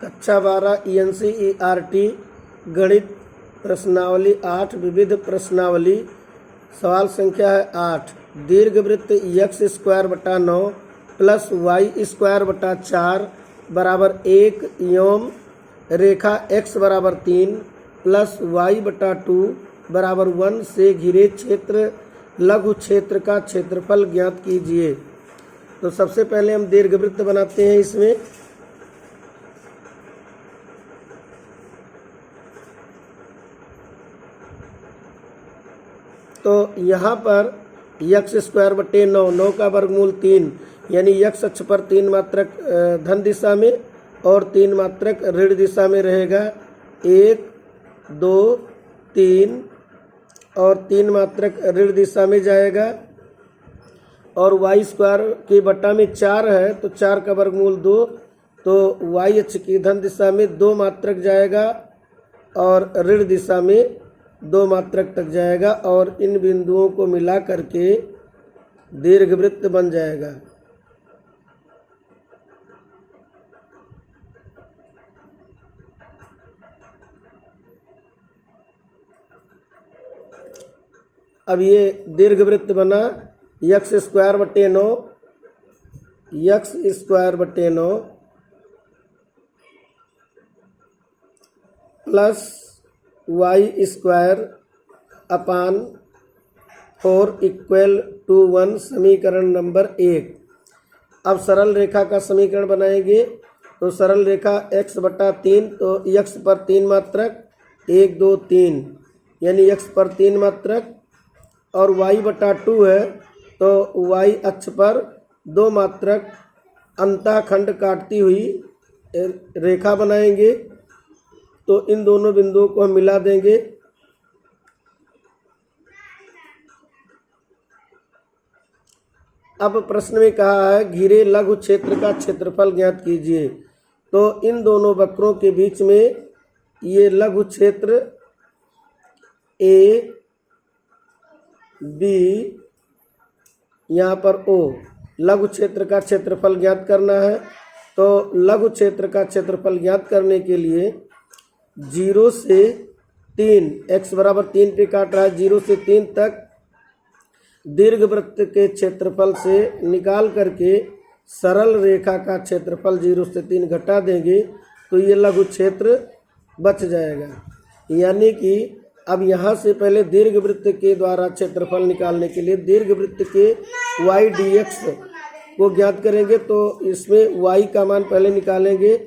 कक्षा 12 ENCERT गणित प्रश्नावली 8 विविध प्रश्नावली। सवाल संख्या है 8। दीर्घवृत्त x²/9 प्लस y²/4 बराबर 1 एवं रेखा x=3 प्लस y/2 बराबर 1 से घिरे क्षेत्र लघु क्षेत्र का क्षेत्रफल ज्ञात कीजिए। तो सबसे पहले हम दीर्घवृत्त बनाते हैं। इसमें तो यहाँ पर x²/9 9 का वर्गमूल 3 यानी x अक्ष पर 3 मात्रक धन दिशा में और 3 मात्रक ऋण दिशा में रहेगा। 1 2 3 और 3 मात्रक ऋण दिशा में जाएगा और y² के बट्टा में 4 है तो 4 का वर्गमूल 2 तो y अक्ष की धन दिशा में 2 मात्रक जाएगा और ऋण दिशा में 2 मात्रक तक जाएगा और इन बिंदुओं को मिला करके दीर्घवृत्त बन जाएगा। अब ये दीर्घवृत्त बना x²/9 प्लस y²/4 = 1 समीकरण नंबर 1। अब सरल रेखा का समीकरण बनाएंगे तो सरल रेखा x/3 तो x पर 3 मात्रक 1 2 3 यानी x पर 3 मात्रक और y/2 है तो y अक्ष पर 2 मात्रक अंतःखंड काटती हुई रेखा बनाएंगे। तो इन दोनों बिंदुओं को हम मिला देंगे। अब प्रश्न में कहा है घिरे लघु क्षेत्र का क्षेत्रफल ज्ञात कीजिए। तो इन दोनों वक्रों के बीच में ये लघु क्षेत्र A B यहाँ पर O लघु क्षेत्र का क्षेत्रफल ज्ञात करना है। तो लघु क्षेत्र का क्षेत्रफल ज्ञात करने के लिए 0 से 3 x=3 पे काट रहा है 0 से 3 तक दीर्घवृत्त के क्षेत्रफल से निकाल करके सरल रेखा का क्षेत्रफल 0 से 3 घटा देंगे तो ये लघु क्षेत्र बच जाएगा। यानी कि अब यहाँ से पहले दीर्घवृत्त के द्वारा क्षेत्रफल निकालने के लिए दीर्घवृत्त के y dx को ज्ञात करेंगे। तो इसमें y का मान पहले निकालेंगे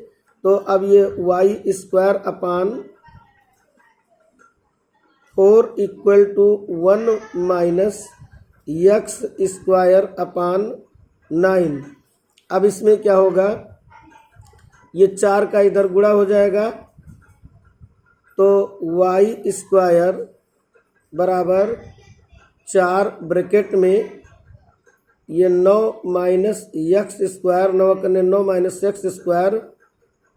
तो अब ये y² अपान 4 = 1 माइनस x² अपान 9। अब इसमें क्या होगा ये 4 का इधर गुणा हो जाएगा तो y² बराबर 4 ब्रैकेट में ये 9 माइनस x², 9 करने 9 माइनस x²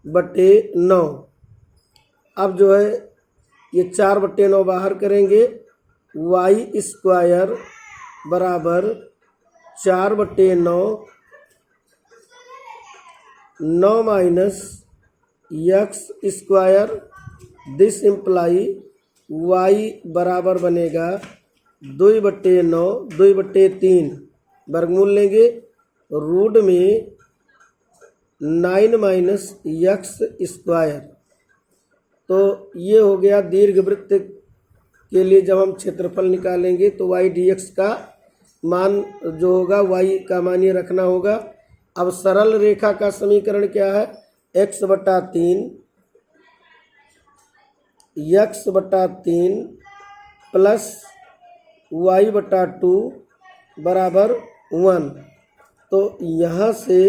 बटे 9। अब जो है ये 4/9 बाहर करेंगे y² बराबर 4/9 9 minus x²। This imply y बराबर बनेगा 2/9 2/3 वर्गमूल लेंगे रूट में 9 माइनस x²। तो ये हो गया दीर्घवृत्त के लिए जब हम क्षेत्रफल निकालेंगे तो y dx का मान जो होगा y का मान ये रखना होगा। अब सरल रेखा का समीकरण क्या है x/3 प्लस y/2 बराबर 1। तो यहाँ से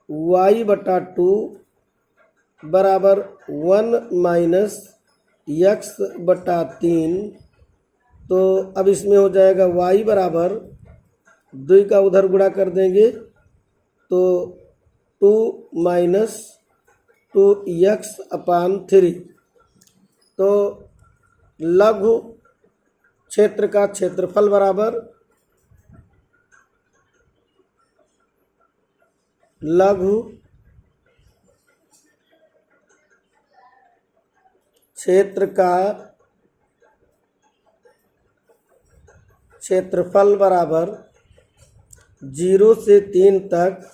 y/2 बराबर 1 माइनस x/3। तो अब इसमें हो जाएगा y बराबर 2 का उधर गुणा कर देंगे तो 2 माइनस 2x/3। तो लघु क्षेत्र का क्षेत्रफल बराबर लघु क्षेत्र का क्षेत्रफल बराबर 0 से 3 तक।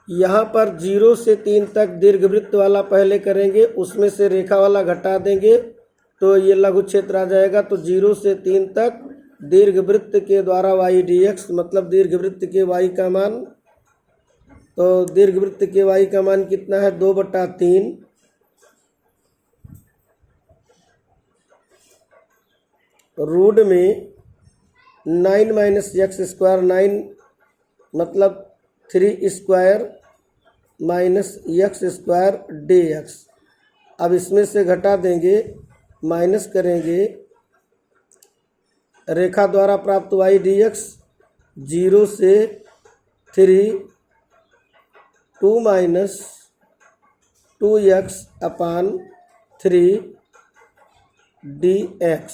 यहाँ पर 0 से 3 तक दीर्घवृत्त वाला पहले करेंगे, उसमें से रेखा वाला घटा देंगे तो ये लघु क्षेत्र आ जाएगा। तो 0 से 3 तक दीर्घवृत्त के द्वारा y dx, मतलब दीर्घवृत्त के y का मान, तो दीर्घवृत्त के y का मान कितना है 2/3। रूट में 9 माइनस एक्स स्क्वायर, 9 मतलब 3 square minus x square dx। अब इसमें से घटा देंगे, माइनस करेंगे, रेखा द्वारा प्राप्त y dx 0 से 3 2 माइनस 2x अपान 3 dx।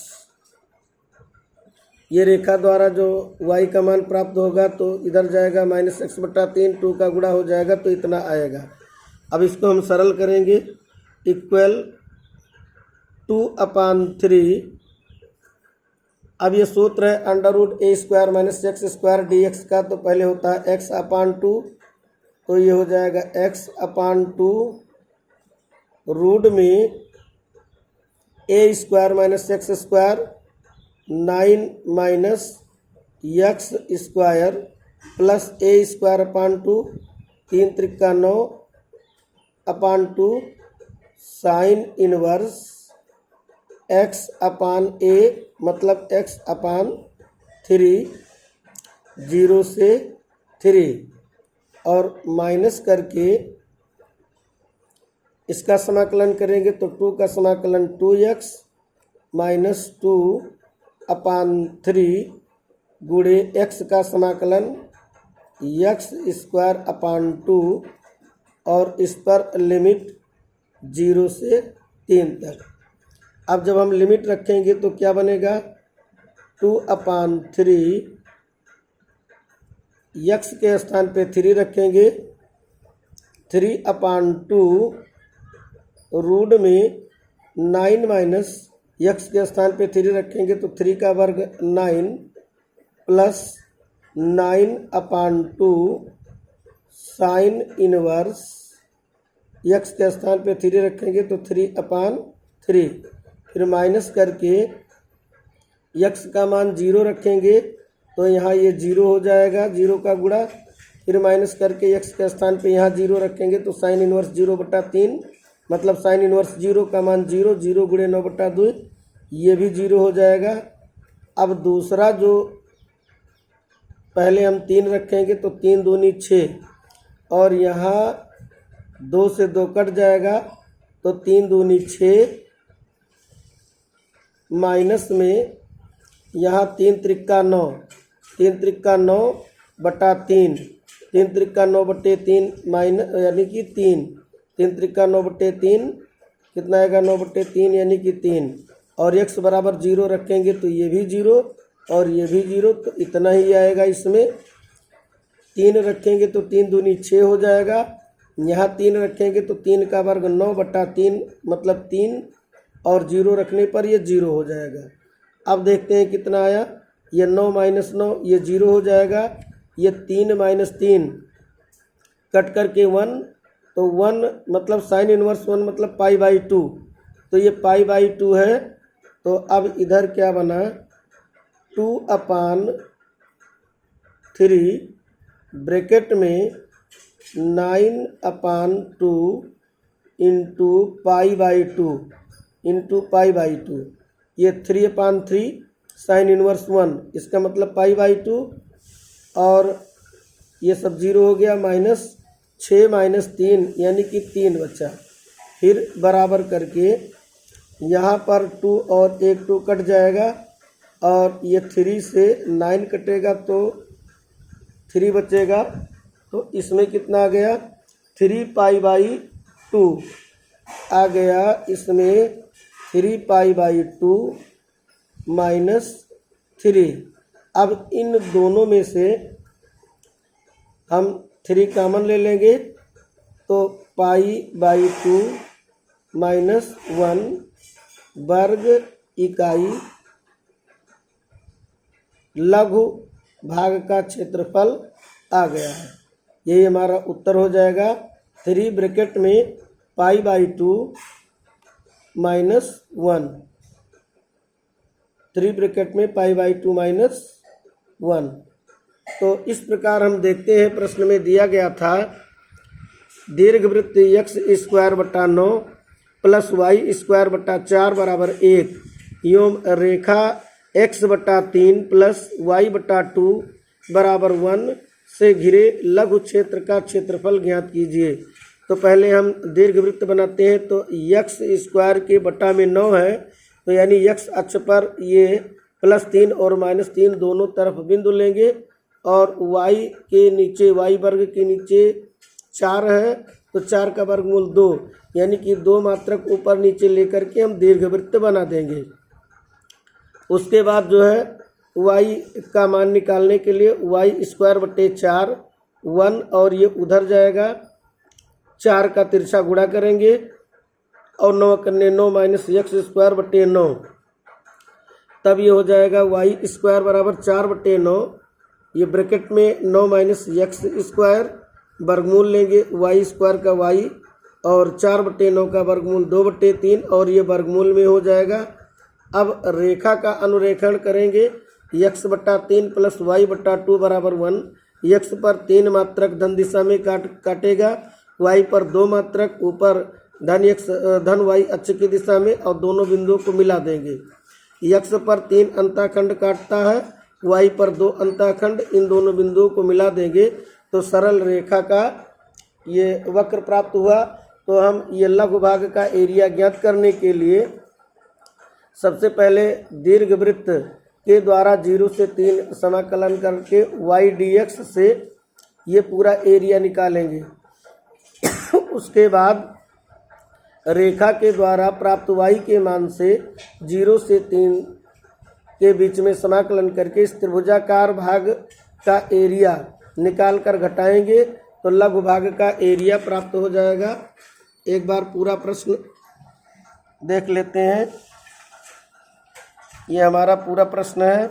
ये रेखा द्वारा जो y का मान प्राप्त होगा तो इधर जाएगा -x/3, 2 का गुणा हो जाएगा तो इतना आएगा। अब इसको हम सरल करेंगे, इक्वल 2/3। अब ये सूत्र है √a² माइनस x² dx का, तो पहले होता है x/2, तो ये हो जाएगा x/2 रूट में a² minus x², 9 minus x² plus a²/2, 3 Trika 9/2 sine inverse x/a, मतलब x/3 0 से 3, और माइनस करके इसका समाकलन करेंगे तो 2 का समाकलन 2x माइनस 2/3 गुणे x का समाकलन x²/2, और इस पर लिमिट 0 से 3 तक। अब जब हम लिमिट रखेंगे तो क्या बनेगा, 2/3 x के स्थान पे 3 रखेंगे, 3/2 रूट में 9 माइनस x के स्थान पे 3 रखेंगे तो 3 का वर्ग 9 प्लस 9/2 साइन इनवर्स, x के स्थान पे 3 रखेंगे तो 3/3, फिर माइनस करके x का मान 0 रखेंगे तो यहाँ ये 0 हो जाएगा, 0 का गुणा, फिर माइनस करके x के स्थान पे यहाँ 0 रखेंगे तो साइन इनवर्स 0/3, मतलब साइन इनवर्स 0 का मान 0, 0 गुणे 9/2, ये भी 0 हो जाएगा। अब दूसरा जो पहले हम 3 रखेंगे तो 3 दूनी 6, और यहाँ 2 से 2 कट जाएगा तो 3 दूनी 6, माइनस में यहाँ 3 त्रिका 9, 3 त्रिका 9/3, 3 त्रिका 9/3 माइनस यानी कि 3, 3 त्रिका 9/3 कितना आएगा 9/3 यानी कि 3, और x बराबर 0 रखेंगे तो ये भी 0 और ये भी 0, तो इतना ही आएगा। इसमें 3 रखेंगे तो 3 दूनी 6 हो जाएगा, यहाँ 3 रखेंगे तो 3 का वर्ग 9/3 मतलब 3, और 0 रखने पर ये 0 हो जाएगा। अब देखते हैं कितना आया, ये 9 माइनस 9 ये 0 हो जाएगा, ये 3 माइनस 3 कट करके 1, तो 1 मतलब साइन इनवर्स 1 मतलब π/2, तो ये π/2 है। तो अब इधर क्या बना, 2/3 ब्रैकेट में 9/2 इंटू π/2, ये 3/3 साइन इनवर्स 1, इसका मतलब π/2, और ये सब 0 हो गया, माइनस 6 माइनस 3 यानी कि 3 बचा। फिर बराबर करके यहाँ पर 2 और 1 2 कट जाएगा, और ये 3 से 9 कटेगा तो 3 बचेगा, तो इसमें कितना आ गया 3π/2 आ गया, इसमें 3π/2 माइनस 3। अब इन दोनों में से हम 3 कॉमन ले लेंगे तो π/2 -1 वर्ग इकाई लघु भाग का क्षेत्रफल आ गया है। यही हमारा उत्तर हो जाएगा। 3 ब्रैकेट में π/2 -1, 3 ब्रैकेट में π/2 -1। तो इस प्रकार हम देखते हैं, प्रश्न में दिया गया था दीर्घवृत्त x²/9 + y²/4 बराबर 1 एवं रेखा x/3 + y/2 बराबर 1 से घिरे लघु क्षेत्र का क्षेत्रफल ज्ञात कीजिए। तो पहले हम दीर्घवृत्त बनाते हैं। तो x² के बटा में 9 है, तो यानी x अक्ष पर ये +3 और -3 दोनों तरफ बिंदु लेंगे और y के नीचे, y वर्ग के नीचे 4 है, तो 4 का वर्गमूल 2 यानी कि 2 मात्रक ऊपर नीचे लेकर के हम दीर्घवृत्त बना देंगे। उसके बाद जो है y का मान निकालने के लिए y²/4 1 और ये उधर जाएगा, 4 का तिरछा गुणा करेंगे और 9 करने 9 -x²/9, तब ये हो जाएगा y² बराबर 4/9। ये ब्रैकेट में 9 -x² वर्गमूल लेंगे y² का y और 4/9 का वर्गमूल 2/3 और ये वर्गमूल में हो जाएगा। अब रेखा का अनुरेखण करेंगे। x/3 + y/2 बराबर 1। x पर 3 मात्रक धन दिशा में काटेगा, y पर 2 मात्रक ऊपर धन y अक्ष की दिशा में और दोनों बिंदुओं को मिला देंगे। x पर 3 अंतःखंड काटता है, y पर 2 अंतःखंड, इन दोनों बिंदुओं को मिला देंगे तो सरल रेखा का ये वक्र प्राप्त हुआ। तो हम ये लघु भाग का एरिया ज्ञात करने के लिए सबसे पहले दीर्घवृत्त के द्वारा 0 से 3 समाकलन करके y dx से ये पूरा एरिया निकालेंगे। उसके बाद रेखा के द्वारा प्राप्त y के मान से 0 से 3 के बीच में समाकलन करके इस त्रिभुजाकार भाग का एरिया निकाल कर घटाएंगे तो लघु भाग का एरिया प्राप्त हो जाएगा। एक बार पूरा प्रश्न देख लेते हैं। ये हमारा पूरा प्रश्न है।